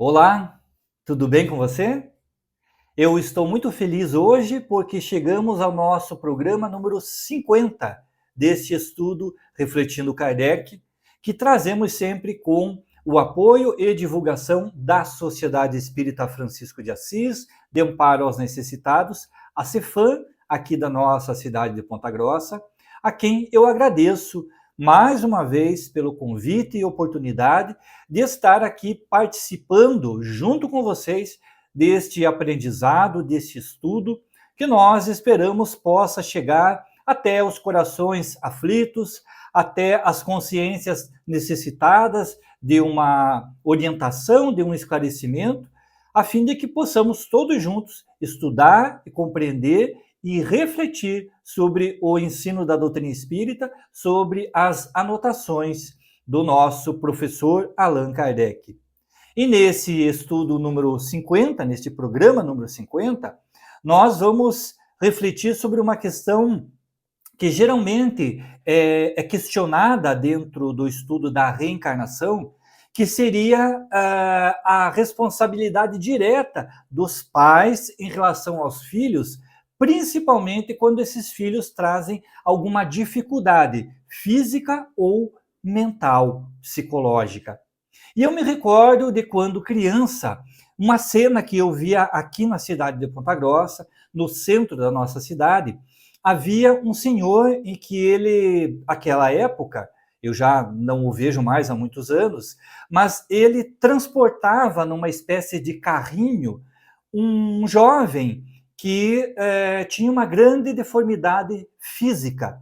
Olá, tudo bem com você? Eu estou muito feliz hoje porque chegamos ao nosso programa número 50 deste estudo Refletindo Kardec, que trazemos sempre com o apoio e divulgação da Sociedade Espírita Francisco de Assis, de Amparo aos Necessitados, a Cefam, aqui da nossa cidade de Ponta Grossa, a quem eu agradeço mais uma vez pelo convite e oportunidade de estar aqui participando junto com vocês deste aprendizado, deste estudo, que nós esperamos possa chegar até os corações aflitos, até as consciências necessitadas de uma orientação, de um esclarecimento, a fim de que possamos todos juntos estudar e compreender e refletir sobre o ensino da doutrina espírita, sobre as anotações do nosso professor Allan Kardec. E nesse estudo número 50, neste programa número 50, nós vamos refletir sobre uma questão que geralmente é questionada dentro do estudo da reencarnação, que seria a responsabilidade direta dos pais em relação aos filhos, principalmente quando esses filhos trazem alguma dificuldade física ou mental, psicológica. E eu me recordo de quando criança, uma cena que eu via aqui na cidade de Ponta Grossa, no centro da nossa cidade, havia um senhor em que ele, aquela época, eu já não o vejo mais há muitos anos, mas ele transportava numa espécie de carrinho um jovem que tinha uma grande deformidade física.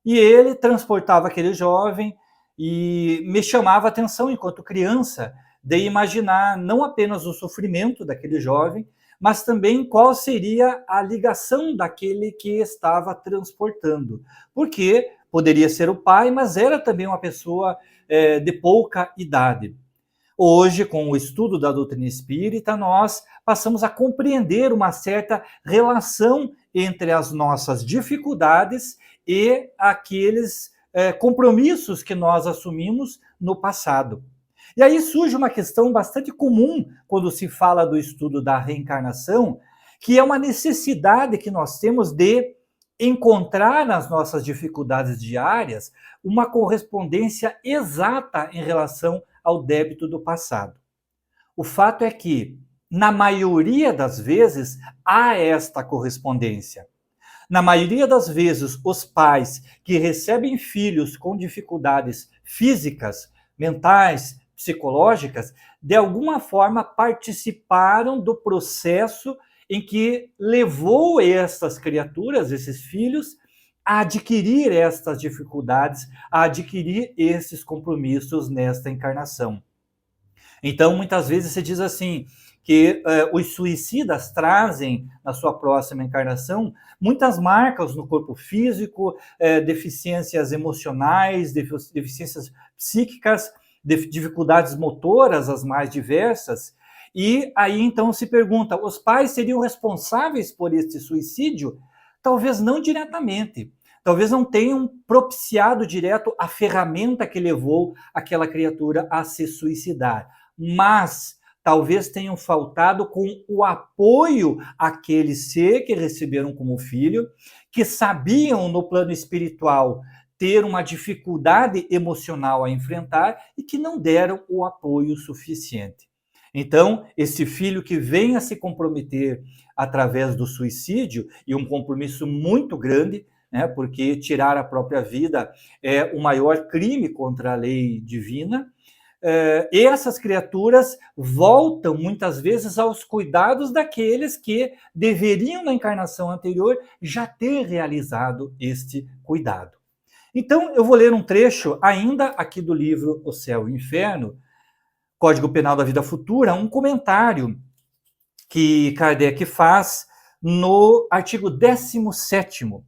E ele transportava aquele jovem e me chamava a atenção enquanto criança de imaginar não apenas o sofrimento daquele jovem, mas também qual seria a ligação daquele que estava transportando. Porque poderia ser o pai, mas era também uma pessoa de pouca idade. Hoje, com o estudo da doutrina espírita, nós passamos a compreender uma certa relação entre as nossas dificuldades e aqueles compromissos que nós assumimos no passado. E aí surge uma questão bastante comum quando se fala do estudo da reencarnação, que é uma necessidade que nós temos de encontrar nas nossas dificuldades diárias uma correspondência exata em relação ao débito do passado. O fato é que, na maioria das vezes, há esta correspondência. Na maioria das vezes, os pais que recebem filhos com dificuldades físicas, mentais, psicológicas, de alguma forma participaram do processo em que levou essas criaturas, esses filhos, a adquirir estas dificuldades, a adquirir esses compromissos nesta encarnação. Então, muitas vezes se diz assim, que os suicidas trazem na sua próxima encarnação muitas marcas no corpo físico, deficiências emocionais, deficiências psíquicas, dificuldades motoras as mais diversas. E aí então se pergunta, os pais seriam responsáveis por este suicídio? Talvez não diretamente. Talvez não tenham propiciado direto a ferramenta que levou aquela criatura a se suicidar, mas talvez tenham faltado com o apoio àquele ser que receberam como filho, que sabiam no plano espiritual ter uma dificuldade emocional a enfrentar e que não deram o apoio suficiente. Então, esse filho que vem a se comprometer através do suicídio, e um compromisso muito grande, né, porque tirar a própria vida é o maior crime contra a lei divina, e essas criaturas voltam muitas vezes aos cuidados daqueles que deveriam na encarnação anterior já ter realizado este cuidado. Então eu vou ler um trecho ainda aqui do livro O Céu e o Inferno, Código Penal da Vida Futura, um comentário que Kardec faz no artigo 17º.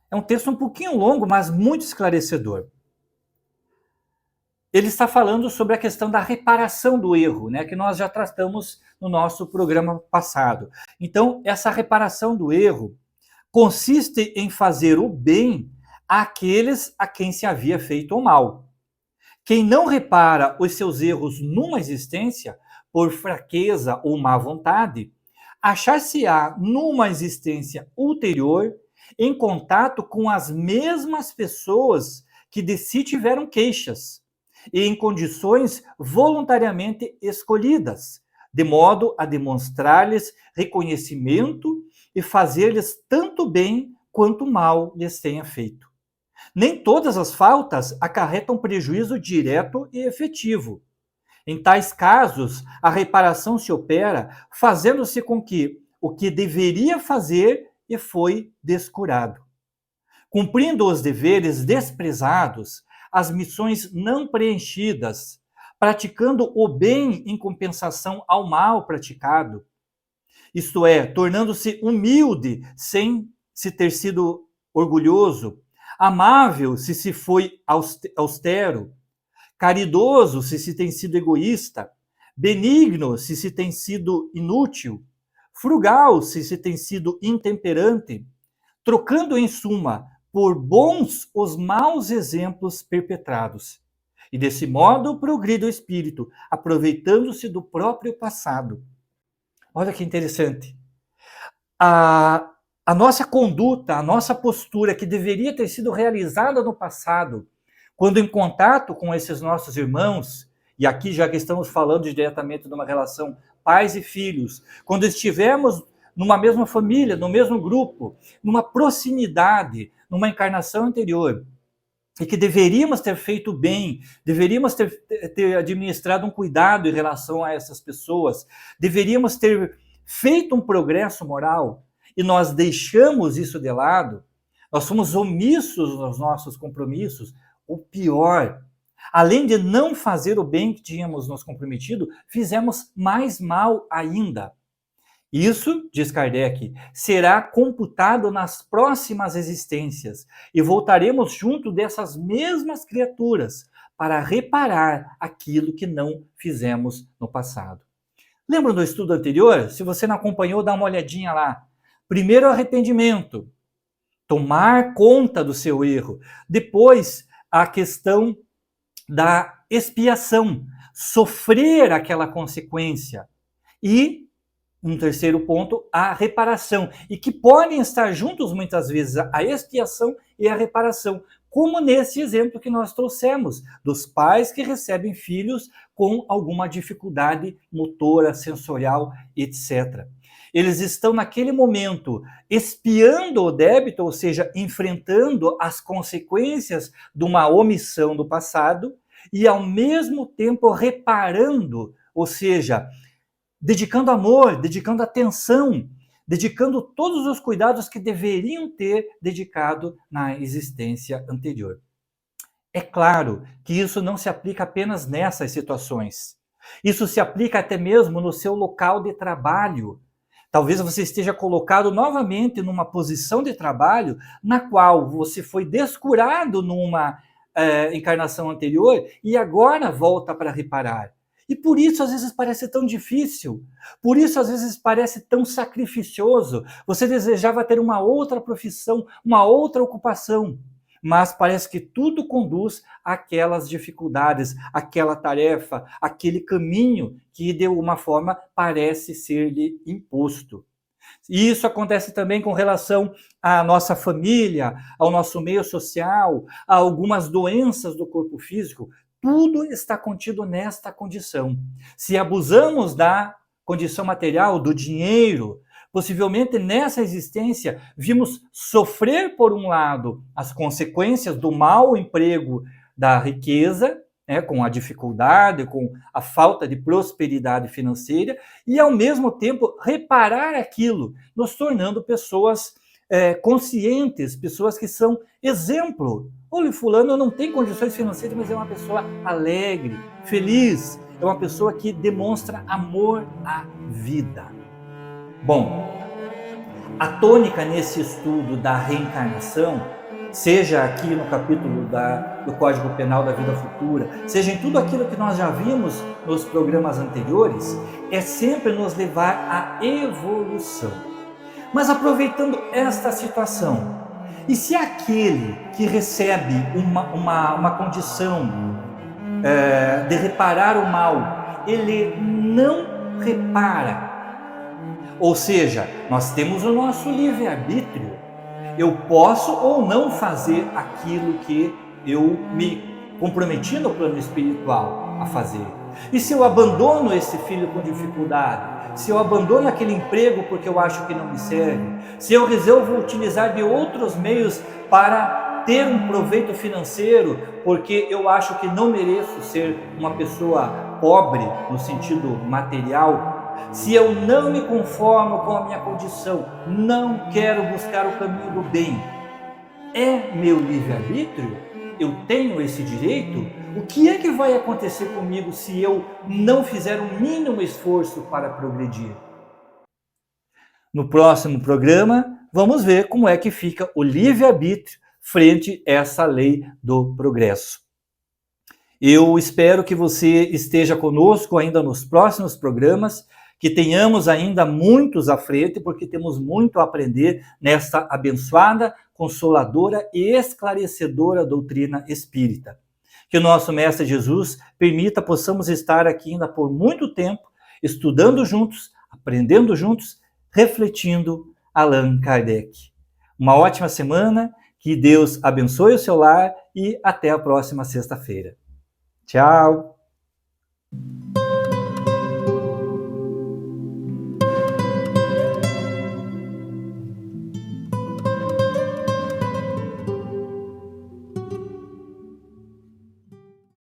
É um texto um pouquinho longo, mas muito esclarecedor. Ele está falando sobre a questão da reparação do erro, né, que nós já tratamos no nosso programa passado. Então, essa reparação do erro consiste em fazer o bem àqueles a quem se havia feito o mal. Quem não repara os seus erros numa existência por fraqueza ou má vontade, achar-se-á numa existência ulterior em contato com as mesmas pessoas que de si tiveram queixas e em condições voluntariamente escolhidas, de modo a demonstrar-lhes reconhecimento e fazer-lhes tanto bem quanto mal lhes tenha feito. Nem todas as faltas acarretam prejuízo direto e efetivo. Em tais casos, a reparação se opera fazendo-se com que o que deveria fazer e foi descurado. Cumprindo os deveres desprezados, as missões não preenchidas, praticando o bem em compensação ao mal praticado, isto é, tornando-se humilde sem se ter sido orgulhoso, amável se foi austero, caridoso se tem sido egoísta, benigno se tem sido inútil, frugal se tem sido intemperante, trocando em suma por bons os maus exemplos perpetrados. E desse modo progride o espírito, aproveitando-se do próprio passado. Olha que interessante. A nossa conduta, a nossa postura que deveria ter sido realizada no passado, quando em contato com esses nossos irmãos, e aqui já que estamos falando diretamente de uma relação pais e filhos, quando estivermos numa mesma família, no mesmo grupo, numa proximidade, numa encarnação anterior, e que deveríamos ter feito bem, deveríamos ter administrado um cuidado em relação a essas pessoas, deveríamos ter feito um progresso moral, e nós deixamos isso de lado, nós somos omissos nos nossos compromissos, o pior, além de não fazer o bem que tínhamos nos comprometido, fizemos mais mal ainda. Isso, diz Kardec, será computado nas próximas existências e voltaremos junto dessas mesmas criaturas para reparar aquilo que não fizemos no passado. Lembra do estudo anterior? Se você não acompanhou, dá uma olhadinha lá. Primeiro, arrependimento, tomar conta do seu erro. Depois, a questão da expiação, sofrer aquela consequência. E um terceiro ponto, a reparação, e que podem estar juntos muitas vezes a expiação e a reparação, como nesse exemplo que nós trouxemos, dos pais que recebem filhos com alguma dificuldade motora, sensorial, etc. Eles estão naquele momento expiando o débito, ou seja, enfrentando as consequências de uma omissão do passado, e ao mesmo tempo reparando, ou seja, dedicando amor, dedicando atenção, dedicando todos os cuidados que deveriam ter dedicado na existência anterior. É claro que isso não se aplica apenas nessas situações. Isso se aplica até mesmo no seu local de trabalho. Talvez você esteja colocado novamente numa posição de trabalho na qual você foi descurado numa encarnação anterior e agora volta para reparar. E por isso, às vezes, parece tão difícil. Por isso, às vezes, parece tão sacrificioso. Você desejava ter uma outra profissão, uma outra ocupação. Mas parece que tudo conduz àquelas dificuldades, àquela tarefa, àquele caminho que, de alguma forma, parece ser-lhe imposto. E isso acontece também com relação à nossa família, ao nosso meio social, a algumas doenças do corpo físico. Tudo está contido nesta condição. Se abusamos da condição material, do dinheiro, possivelmente nessa existência vimos sofrer, por um lado, as consequências do mau emprego da riqueza, com a dificuldade, com a falta de prosperidade financeira, e ao mesmo tempo reparar aquilo, nos tornando pessoas conscientes, pessoas que são exemplo. Olha, fulano não tem condições financeiras, mas é uma pessoa alegre, feliz, é uma pessoa que demonstra amor à vida. Bom, a tônica nesse estudo da reencarnação, seja aqui no capítulo do Código Penal da Vida Futura, seja em tudo aquilo que nós já vimos nos programas anteriores, é sempre nos levar à evolução. Mas aproveitando esta situação, e se aquele que recebe uma condição de reparar o mal ele não repara. Ou seja, nós temos o nosso livre-arbítrio. Eu posso ou não fazer aquilo que eu me comprometi no plano espiritual a fazer. E se eu abandono esse filho com dificuldade, se eu abandono aquele emprego porque eu acho que não me serve, se eu resolvo utilizar de outros meios para ter um proveito financeiro porque eu acho que não mereço ser uma pessoa pobre no sentido material, se eu não me conformo com a minha condição, não quero buscar o caminho do bem, é meu livre-arbítrio? Eu tenho esse direito? O que é que vai acontecer comigo se eu não fizer o mínimo esforço para progredir? No próximo programa, vamos ver como é que fica o livre-arbítrio frente a essa lei do progresso. Eu espero que você esteja conosco ainda nos próximos programas, que tenhamos ainda muitos à frente, porque temos muito a aprender nesta abençoada, consoladora e esclarecedora doutrina espírita. Que o nosso Mestre Jesus permita possamos estar aqui ainda por muito tempo, estudando juntos, aprendendo juntos, refletindo Allan Kardec. Uma ótima semana, que Deus abençoe o seu lar e até a próxima sexta-feira. Tchau!